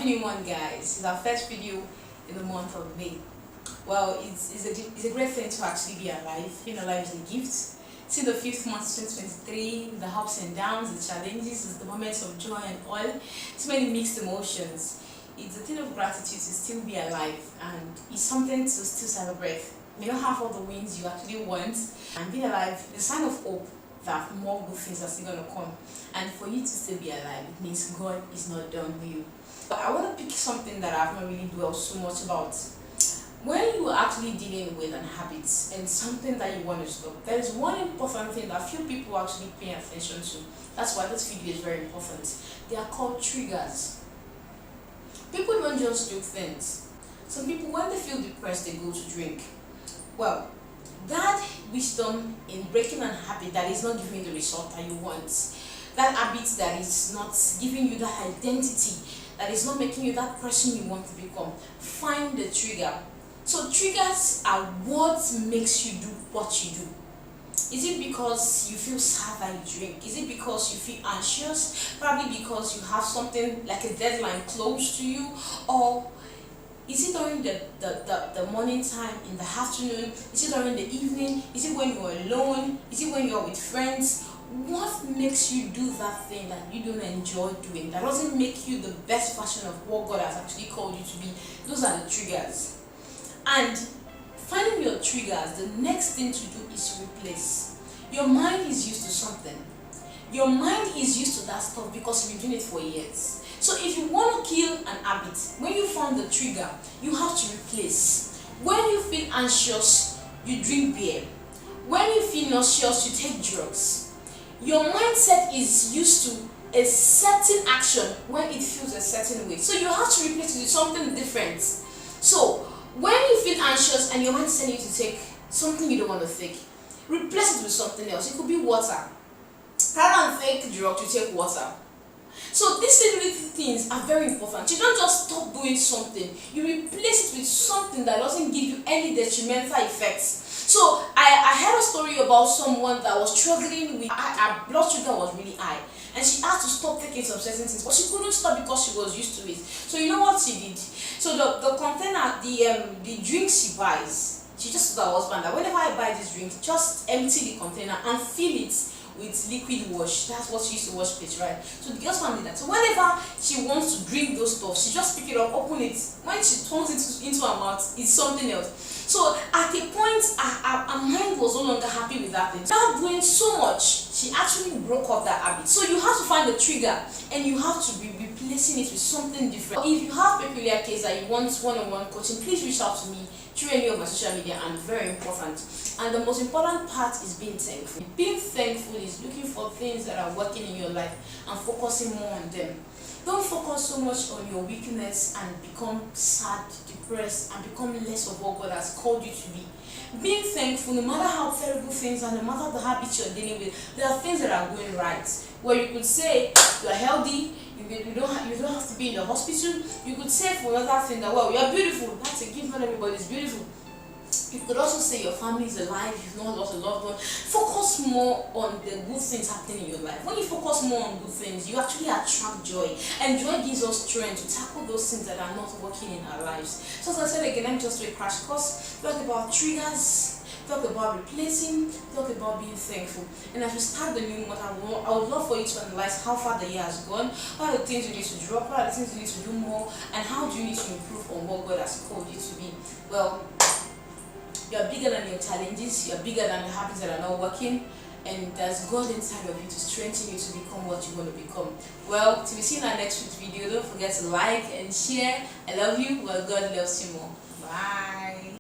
Happy New Month, guys. It's our first video in the month of May. Well, it's a great thing to actually be alive. Being alive is a gift. See the fifth month of 2023, the ups and downs, the challenges, the moments of joy and all. So many mixed emotions. It's a thing of gratitude to still be alive, and it's something to still celebrate. You may not have all the wins you actually want, and being alive is a sign of hope that more good things are still going to come. And for you to still be alive, it means God is not done with you. But I want to pick something that I've not really dwelled so much about. When you are actually dealing with an habit and something that you want to stop, there is one important thing that few people actually pay attention to. That's why this video is very important. They are called triggers. People don't just do things. Some people, when they feel depressed, they go to drink. Well, that wisdom in breaking an habit that is not giving you the result that you want, that habit that is not giving you that identity, that is not making you that person you want to become, find the trigger. So triggers are what makes you do what you do. Is it because you feel sad that you drink? Is it because you feel anxious? Probably because you have something like a deadline close to you? Or is it during the morning time, in the afternoon? Is it during the evening? Is it when you're alone? Is it when you're with friends? What makes you do that thing that you don't enjoy doing, that doesn't make you the best version of what God has actually called you to be? Those are the triggers. And finding your triggers, the next thing to do is to replace. Your mind is used to something. Your mind is used to that stuff because you've been doing it for years. So if you want to kill an habit, when you found the trigger, you have to replace. When you feel anxious, you drink beer. When you feel nauseous, you take drugs. Your mindset is used to a certain action when it feels a certain way. So you have to replace it with something different. So when you feel anxious and your mind is telling you to take something you don't want to take, replace it with something else. It could be water. Rather than take drugs, you take water. So these little things are very important. You don't just stop doing something. You replace it with something that doesn't give you any detrimental effects. So I heard a story about someone that was struggling with her blood sugar was really high, and she had to stop taking some certain things, but she couldn't stop because she was used to it. So you know what she did? So the container, the drinks she buys, she just told her husband that whenever I buy this drink, just empty the container and fill it with liquid wash. That's what she used to wash plates, right? So the husband did that. So whenever she wants to drink those stuff, she just pick it up, open it. When she turns it into her mouth, it's something else. So at a point, her mind was no longer happy with that thing. Without doing so much, she actually broke up that habit. So you have to find the trigger, and you have to be replacing it with something different. If you have peculiar case that you want one-on-one coaching, please reach out to me through any of my social media, and very important. And the most important part is being thankful. Being thankful is looking for things that are working in your life and focusing more on them. Don't focus so much on your weakness and become sad, depressed, and become less of what God has called you to be. Being thankful, no matter how terrible things are, no matter the habits you're dealing with, there are things that are going right. Where you could say you're healthy, you don't have to be in the hospital. You could say for another thing that, well, you're beautiful. That's a gift, not everybody's beautiful. You could also say your family is alive, you've not lost a loved one. Focus more on the good things happening in your life. When you focus more on good things, you actually attract joy. And joy gives us strength to tackle those things that are not working in our lives. So as I said again, let me just do a crash course. Talk about triggers, talk about replacing, talk about being thankful. And as we start the new month, I would love for you to analyze how far the year has gone, what are the things you need to drop, what are the things you need to do more, and how do you need to improve on what God has called you to be. Well, you're bigger than your challenges, you're bigger than the habits that are not working, and there's God inside of you to strengthen you to become what you want to become. Well, till we see in our next week's video, don't forget to like and share. I love you, well, God loves you more. Bye.